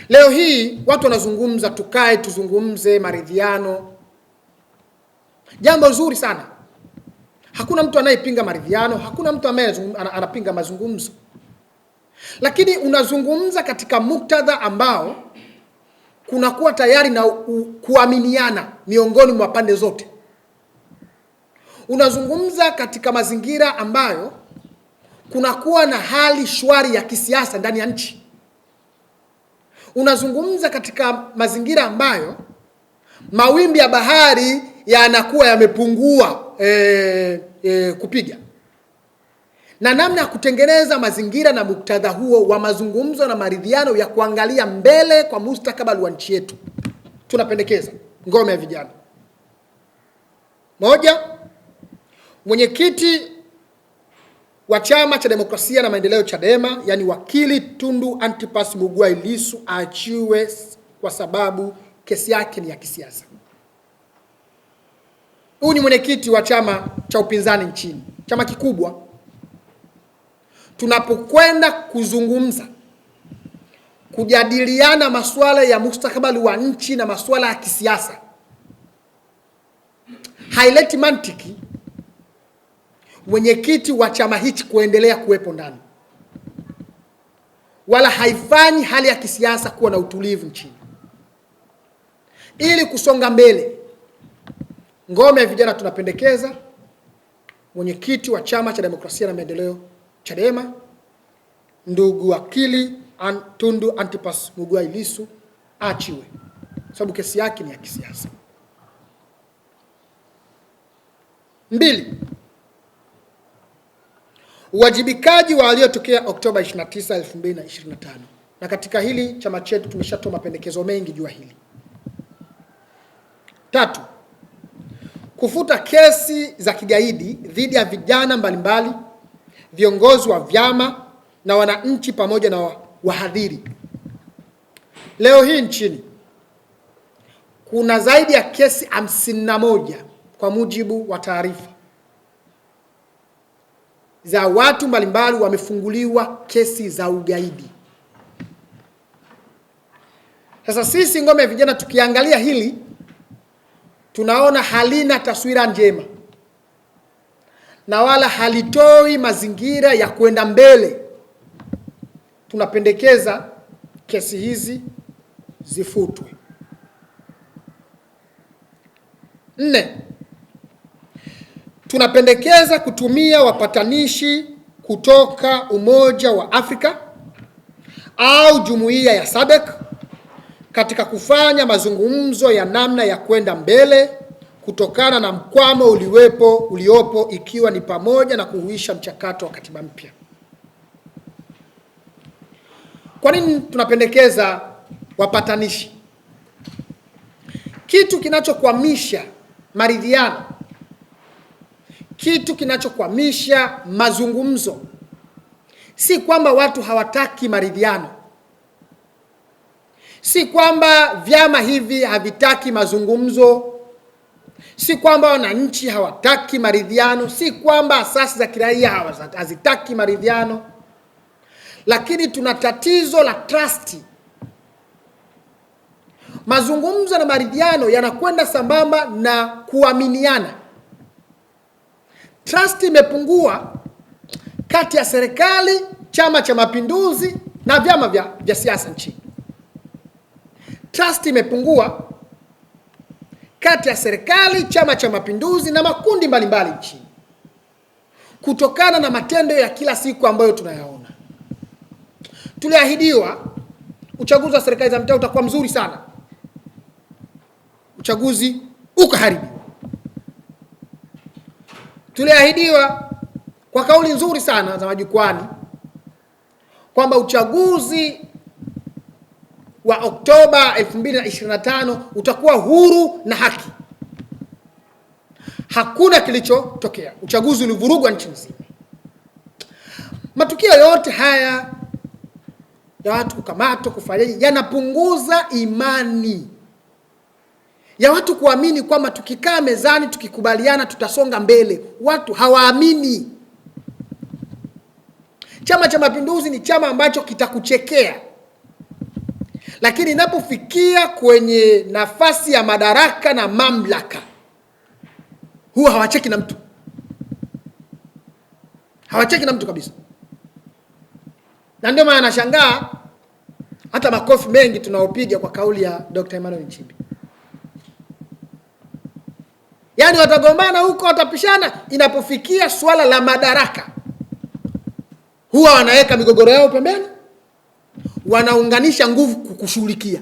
Leo hii watu wanazungumza tukae tuzungumze maridhiano. Jambo zuri sana. Hakuna mtu anayepinga maridhiano, hakuna mtu anapinga mazungumzo. Lakini unazungumza katika muktadha ambao kunakuwa tayari na kuaminiana miongoni mwa pande zote. Unazungumza katika mazingira ambayo kunakuwa na hali shwari ya kisiasa ndani ya nchi. Unazungumza katika mazingira ambayo mawimbi ya bahari yanakuwa yamepungua kupiga. Na namna ya kutengeneza mazingira na muktadha huo wa mazungumzo na maridhiano ya kuangalia mbele kwa mustakabali wa nchi yetu, tunapendekeza ngome ya vijana. Moja, mwenyekiti wa Chama cha Demokrasia na Maendeleo Chadema, yani wakili Tundu Antipas Mugwai Lissu aachiwe kwa sababu kesi yake ni ya kisiasa. Huyu ni mwenyekiti wa chama cha upinzani nchini, chama kikubwa. Tunapokwenda kuzungumza, kujadiliana masuala ya mustakabali wa nchi na masuala ya kisiasa, haileti mantiki mwenyekiti wa chama hichi kuendelea kuwepo ndani, wala haifanyi hali ya kisiasa kuwa na utulivu nchini. Ili kusonga mbele, ngome ya vijana tunapendekeza mwenyekiti wa Chama cha Demokrasia na Maendeleo Chadema, ndugu wakili Tundu Antipas Mugwai Lissu aachiwe, sababu kesi yake ni ya kisiasa. 2, uwajibikaji wa waliotokea Oktoba 29, 2025. Na katika hili chama chetu tumeshatoa mapendekezo mengi juu hili. 3, kufuta kesi za kigaidi dhidi ya vijana mbalimbali, viongozi wa vyama na wananchi pamoja na wahadhiri. Leo hii nchini kuna zaidi ya kesi 51 kwa mujibu wa taarifa za watu mbalimbali wamefunguliwa kesi za ugaidi. Sasa sisi ngome ya vijana tukiangalia hili tunaona halina taswira njema na wala halitoi mazingira ya kwenda mbele. Tunapendekeza kesi hizi zifutwe. 4, tunapendekeza kutumia wapatanishi kutoka Umoja wa Afrika au Jumuiya ya SADC katika kufanya mazungumzo ya namna ya kwenda mbele kutokana na mkwamo uliopo, ikiwa ni pamoja na kuhuisha mchakato wa katiba mpya. Kwa nini tunapendekeza wapatanishi? Kitu kinachokwamisha maridhiano, kitu kinachokwamisha mazungumzo, si kwamba watu hawataki maridhiano, si kwamba vyama hivi havitaki mazungumzo, si kwamba wananchi hawataki maridhiano, si kwamba asasi za kiraia hazitaki maridhiano, lakini tuna tatizo la trust. Mazungumzo na maridhiano yanakwenda sambamba na kuaminiana. Trust imepungua kati ya serikali, Chama cha Mapinduzi na vyama vya siasa nchini. Trust imepungua kati ya serikali, Chama cha Mapinduzi na makundi mbalimbali nchini, kutokana na matendo ya kila siku ambayo tunayaona. Tuliahidiwa uchaguzi wa serikali za mtaa utakuwa mzuri sana. Uchaguzi ukaharibiwa. Tuliahidiwa kwa kauli nzuri sana za majukwani kwamba uchaguzi wa Oktoba 2025 utakuwa huru na haki. Hakuna kilichotokea. Uchaguzi ulivurugwa nchi nzima. Matukio yote haya ya watu kukamatwa, kufariki, yanapunguza imani ya watu kuamini kwamba tukikaa mezani tukikubaliana tutasonga mbele. Watu hawaamini. Chama cha Mapinduzi ni chama ambacho kitakuchekea, lakini inapofikia kwenye nafasi ya madaraka na mamlaka, huwa hawacheki na mtu, hawacheki na mtu kabisa. Na ndio maana nashangaa hata makofi mengi tunaopiga kwa kauli ya Dr. Emmanuel Nchimbi. Yaani watagombana huko, watapishana, inapofikia swala la madaraka huwa wanaweka migogoro yao pembeni, wanaunganisha nguvu kukushughulikia.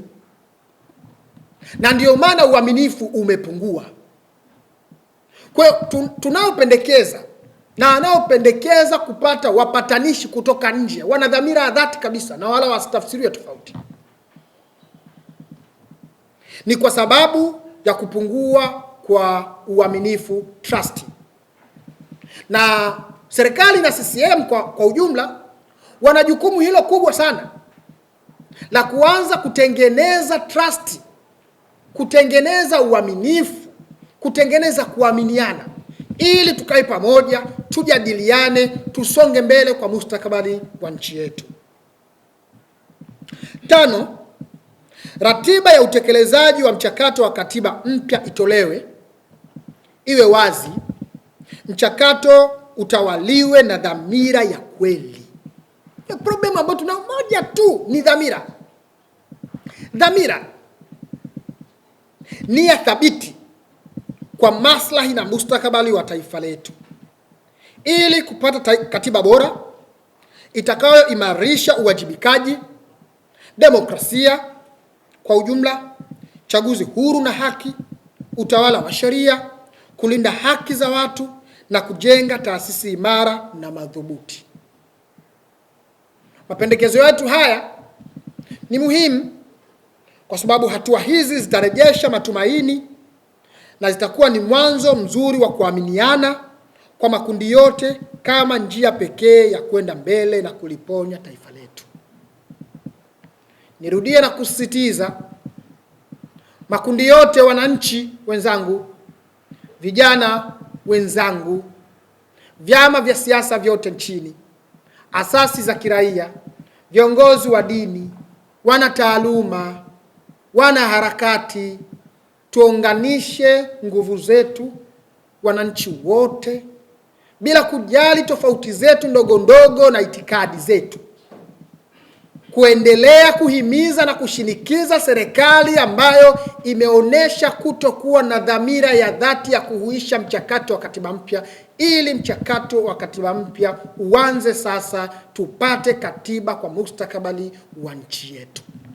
Na ndio maana uaminifu umepungua. Kwa hiyo tunaopendekeza na wanaopendekeza kupata wapatanishi kutoka nje wana dhamira ya dhati kabisa, na wala wasitafsiriwe tofauti. Ni kwa sababu ya kupungua kwa uaminifu, trust. Na serikali na CCM kwa ujumla wana jukumu hilo kubwa sana la kuanza kutengeneza trust, kutengeneza uaminifu, kutengeneza kuaminiana, ili tukae pamoja, tujadiliane, tusonge mbele kwa mustakabali wa nchi yetu. 5, ratiba ya utekelezaji wa mchakato wa katiba mpya itolewe, iwe wazi, mchakato utawaliwe na dhamira ya kweli. Ya problem ambayo tuna moja tu ni dhamira. Dhamira, nia thabiti kwa maslahi na mustakabali wa taifa letu, ili kupata katiba bora itakayoimarisha uwajibikaji, demokrasia kwa ujumla, chaguzi huru na haki, utawala wa sheria, kulinda haki za watu na kujenga taasisi imara na madhubuti. Mapendekezo yetu haya ni muhimu kwa sababu hatua hizi zitarejesha matumaini na zitakuwa ni mwanzo mzuri wa kuaminiana kwa makundi yote kama njia pekee ya kwenda mbele na kuliponya taifa letu. Nirudie na kusisitiza, makundi yote, wananchi wenzangu, vijana wenzangu, vyama vya siasa vyote nchini, asasi za kiraia, viongozi wa dini, wana taaluma, wana harakati, tuunganishe nguvu zetu, wananchi wote, bila kujali tofauti zetu ndogo ndogo na itikadi zetu, kuendelea kuhimiza na kushinikiza serikali ambayo imeonesha kutokuwa na dhamira ya dhati ya kuhuisha mchakato wa katiba mpya, ili mchakato wa katiba mpya uanze sasa, tupate katiba kwa mustakabali wa nchi yetu.